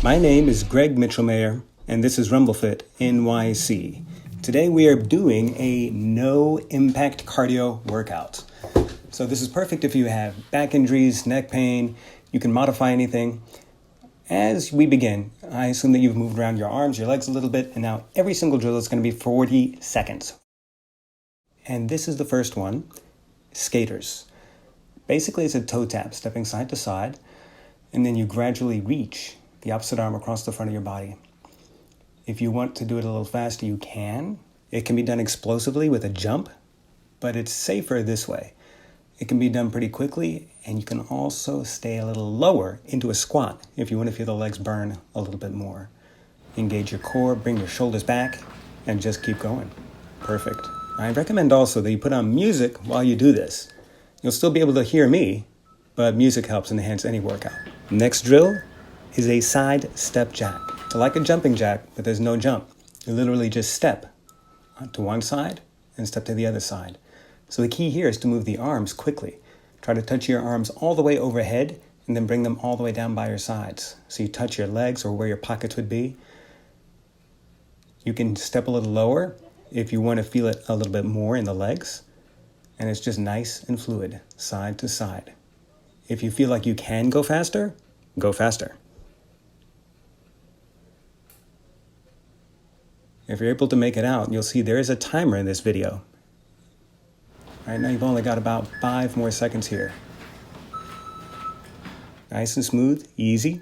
My name is Greg Mitchellmayer, and this is RumbleFit NYC. Today we are doing a no-impact cardio workout. So this is perfect if you have back injuries, neck pain. You can modify anything. As we begin, I assume that you've moved around your arms, your legs a little bit, and now every single drill is going to be 40 seconds. And this is the first one, skaters. Basically, it's a toe tap, stepping side to side, and then you gradually reach the opposite arm across the front of your body. If you want to do it a little faster, you can. It can be done explosively with a jump, but it's safer this way. It can be done pretty quickly, and you can also stay a little lower into a squat if you want to feel the legs burn a little bit more. Engage your core, bring your shoulders back, and just keep going. Perfect. I recommend also that you put on music while you do this. You'll still be able to hear me, but music helps enhance any workout. Next drill is a side step jack. It's like a jumping jack, but there's no jump. You literally just step to one side and step to the other side. So the key here is to move the arms quickly. Try to touch your arms all the way overhead and then bring them all the way down by your sides. So you touch your legs or where your pockets would be. You can step a little lower if you want to feel it a little bit more in the legs. And it's just nice and fluid, side to side. If you feel like you can go faster, go faster. If you're able to make it out, you'll see there is a timer in this video. Right now you've only got about 5 more seconds here. Nice and smooth, easy.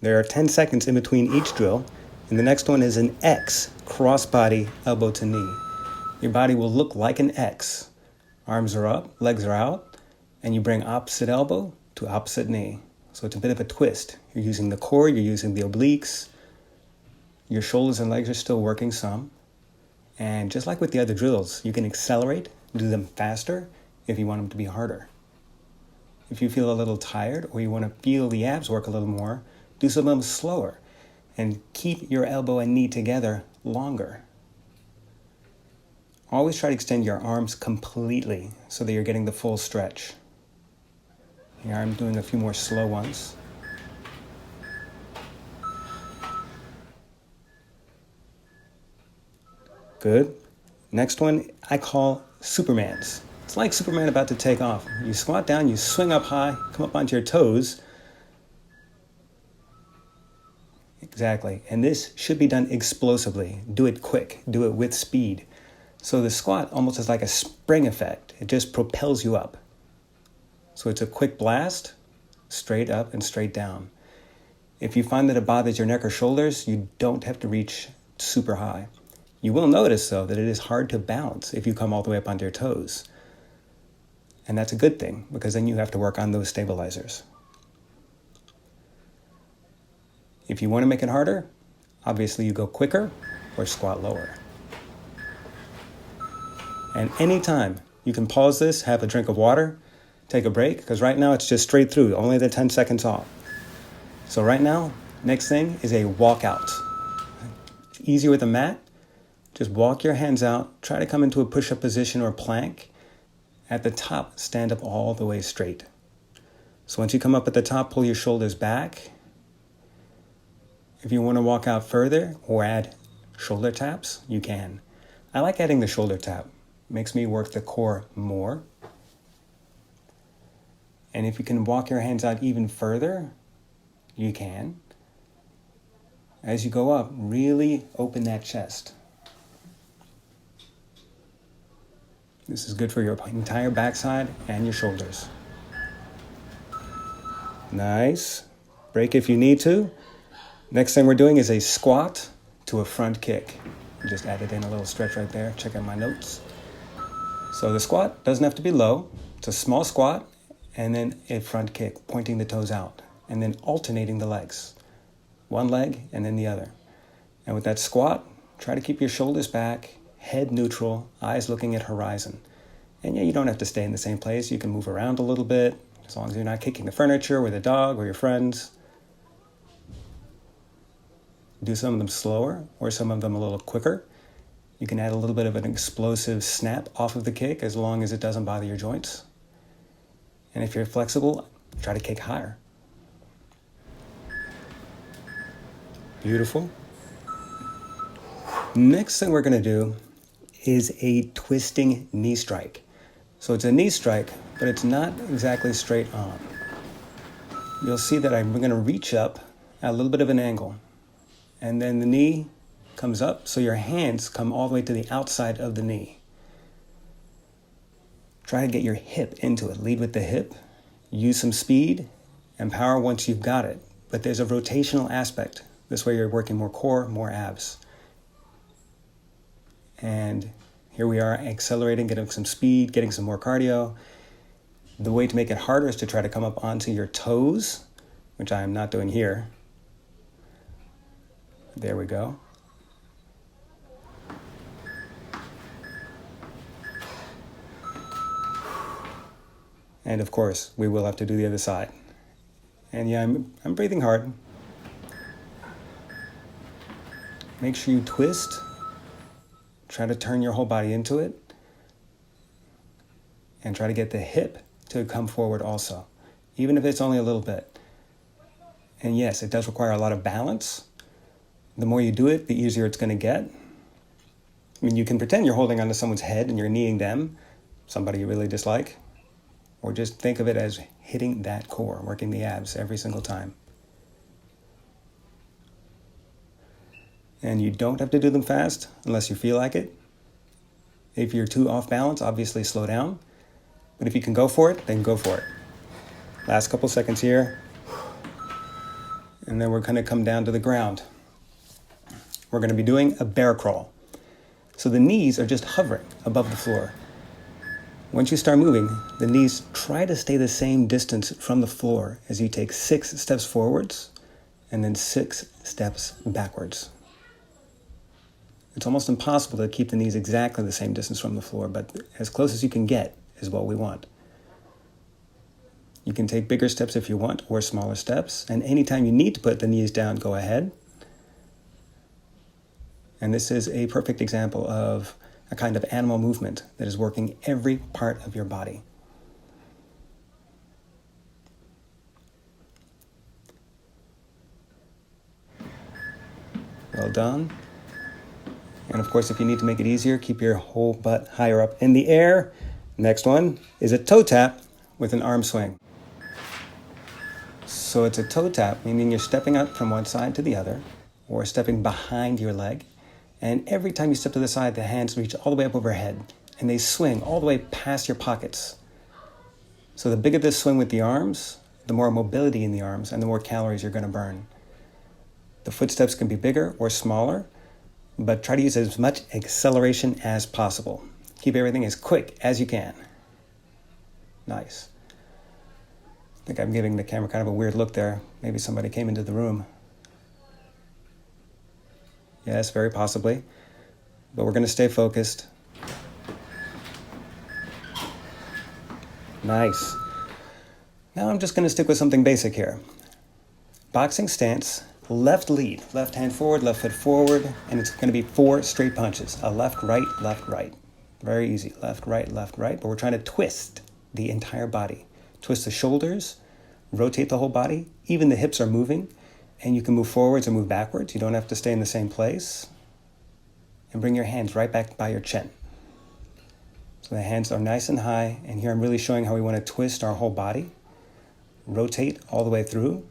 There are 10 seconds in between each drill, and the next one is an X, cross-body, elbow to knee. Your body will look like an X. Arms are up, legs are out, and you bring opposite elbow to opposite knee. So it's a bit of a twist. You're using the core, you're using the obliques. Your shoulders and legs are still working some. And just like with the other drills, you can accelerate, do them faster if you want them to be harder. If you feel a little tired or you want to feel the abs work a little more, do some of them slower and keep your elbow and knee together longer. Always try to extend your arms completely so that you're getting the full stretch. Here I'm doing a few more slow ones. Good. Next one I call Supermans. It's like Superman about to take off. You squat down, you swing up high, come up onto your toes. Exactly. And this should be done explosively. Do it quick. Do it with speed. So the squat almost is like a spring effect. It just propels you up. So it's a quick blast, straight up and straight down. If you find that it bothers your neck or shoulders, you don't have to reach super high. You will notice, though, that it is hard to balance if you come all the way up onto your toes. And that's a good thing, because then you have to work on those stabilizers. If you want to make it harder, obviously you go quicker or squat lower. And anytime you can pause this, have a drink of water, take a break, because right now it's just straight through, only the 10 seconds off. So right now, next thing is a walkout. Easier with a mat. Just walk your hands out, try to come into a push-up position or plank. At the top, stand up all the way straight. So once you come up at the top, pull your shoulders back. If you want to walk out further or add shoulder taps, you can. I like adding the shoulder tap. It makes me work the core more. And if you can walk your hands out even further, you can. As you go up, really open that chest. This is good for your entire backside and your shoulders. Nice. Break if you need to. Next thing we're doing is a squat to a front kick. Just added in a little stretch right there. Check out my notes. So the squat doesn't have to be low. It's a small squat and then a front kick, pointing the toes out and then alternating the legs. One leg and then the other. And with that squat, try to keep your shoulders back, head neutral, eyes looking at horizon. And yeah, you don't have to stay in the same place. You can move around a little bit, as long as you're not kicking the furniture with a dog or your friends. Do some of them slower or some of them a little quicker. You can add a little bit of an explosive snap off of the kick as long as it doesn't bother your joints. And if you're flexible, try to kick higher. Beautiful. Next thing we're going to do is a twisting knee strike. So it's a knee strike, but it's not exactly straight on. You'll see that I'm going to reach up at a little bit of an angle, and then the knee comes up, so your hands come all the way to the outside of the knee. Try to get your hip into it. Lead with the hip, use some speed and power once you've got it. But there's a rotational aspect. This way you're working more core, more abs. And here we are accelerating, getting some speed, getting some more cardio. The way to make it harder is to try to come up onto your toes, which I am not doing here. There we go. And of course, we will have to do the other side. And yeah, I'm breathing hard. Make sure you twist. Try to turn your whole body into it. And try to get the hip to come forward also, even if it's only a little bit. And yes, it does require a lot of balance. The more you do it, the easier it's going to get. I mean, you can pretend you're holding onto someone's head and you're kneeing them, somebody you really dislike. Or just think of it as hitting that core, working the abs every single time. And you don't have to do them fast unless you feel like it. If you're too off balance, obviously slow down. But if you can go for it, then go for it. Last couple seconds here. And then we're going to come down to the ground. We're going to be doing a bear crawl. So the knees are just hovering above the floor. Once you start moving, the knees try to stay the same distance from the floor as you take 6 steps forwards and then 6 steps backwards. It's almost impossible to keep the knees exactly the same distance from the floor, but as close as you can get is what we want. You can take bigger steps if you want, or smaller steps, and anytime you need to put the knees down, go ahead. And this is a perfect example of a kind of animal movement that is working every part of your body. Well done. And of course, if you need to make it easier, keep your whole butt higher up in the air. Next one is a toe tap with an arm swing. So it's a toe tap, meaning you're stepping up from one side to the other, or stepping behind your leg. And every time you step to the side, the hands reach all the way up overhead, and they swing all the way past your pockets. So the bigger this swing with the arms, the more mobility in the arms, and the more calories you're going to burn. The footsteps can be bigger or smaller, but try to use as much acceleration as possible. Keep everything as quick as you can. Nice. I think I'm giving the camera kind of a weird look there. Maybe somebody came into the room. Yes, very possibly. But we're going to stay focused. Nice. Now I'm just going to stick with something basic here. Boxing stance, left lead. Left hand forward, left foot forward. And it's going to be 4 straight punches. A left, right, left, right. Very easy. Left, right, left, right. But we're trying to twist the entire body. Twist the shoulders. Rotate the whole body. Even the hips are moving. And you can move forwards or move backwards. You don't have to stay in the same place. And bring your hands right back by your chin. So the hands are nice and high. And here I'm really showing how we want to twist our whole body. Rotate all the way through.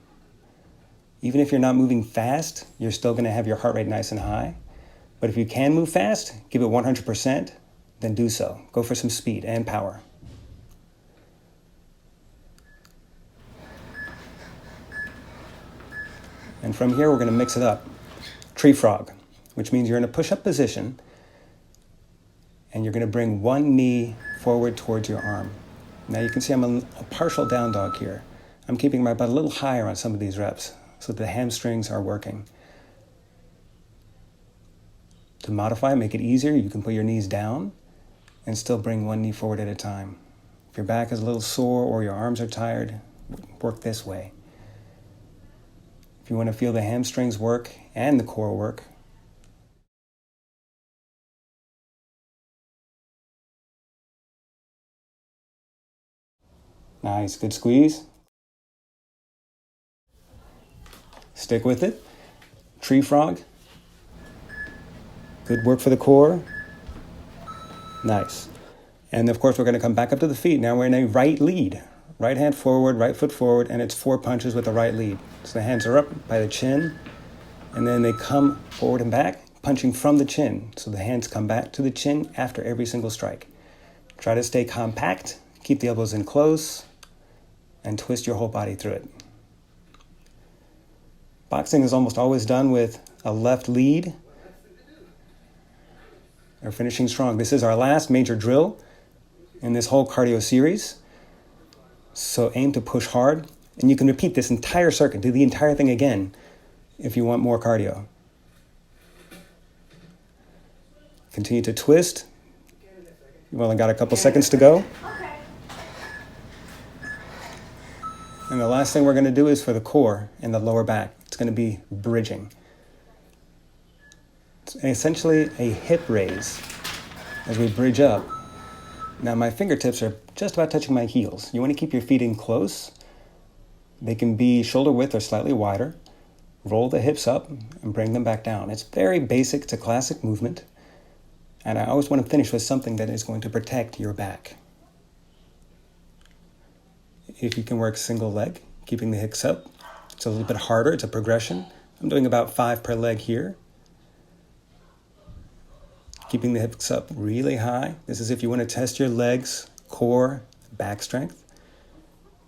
Even if you're not moving fast, you're still going to have your heart rate nice and high. But if you can move fast, give it 100%, then do so. Go for some speed and power. And from here, we're going to mix it up. Tree frog, which means you're in a push-up position, and you're going to bring one knee forward towards your arm. Now you can see I'm a partial down dog here. I'm keeping my butt a little higher on some of these reps so the hamstrings are working. To modify, make it easier, you can put your knees down and still bring one knee forward at a time. If your back is a little sore or your arms are tired, work this way. If you want to feel the hamstrings work and the core work, nice, good squeeze. Stick with it. tree frog. Good work for the core. Nice. And of course, we're going to come back up to the feet. Now we're in a right lead. Right hand forward, right foot forward, and it's 4 punches with the right lead. So the hands are up by the chin, and then they come forward and back, punching from the chin. So the hands come back to the chin after every single strike. Try to stay compact, keep the elbows in close, and twist your whole body through it. Boxing is almost always done with a left lead or finishing strong. This is our last major drill in this whole cardio series. So aim to push hard, and you can repeat this entire circuit, do the entire thing again if you want more cardio. Continue to twist. You've only got a couple seconds to go. And the last thing we're going to do is for the core and the lower back. It's going to be bridging. It's essentially a hip raise as we bridge up. Now my fingertips are just about touching my heels. You want to keep your feet in close. They can be shoulder width or slightly wider. Roll the hips up and bring them back down. It's very basic. It's a classic movement. And I always want to finish with something that is going to protect your back. If you can work single leg, keeping the hips up, it's a little bit harder. It's a progression. I'm doing about 5 per leg here. Keeping the hips up really high. This is if you want to test your legs, core, back strength.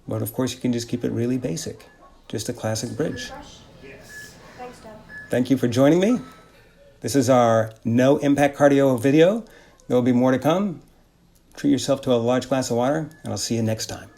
But of course, you can just keep it really basic. Just a classic bridge. Yes. Thanks, Dad. Thank you for joining me. This is our no impact cardio video. There will be more to come. Treat yourself to a large glass of water, and I'll see you next time.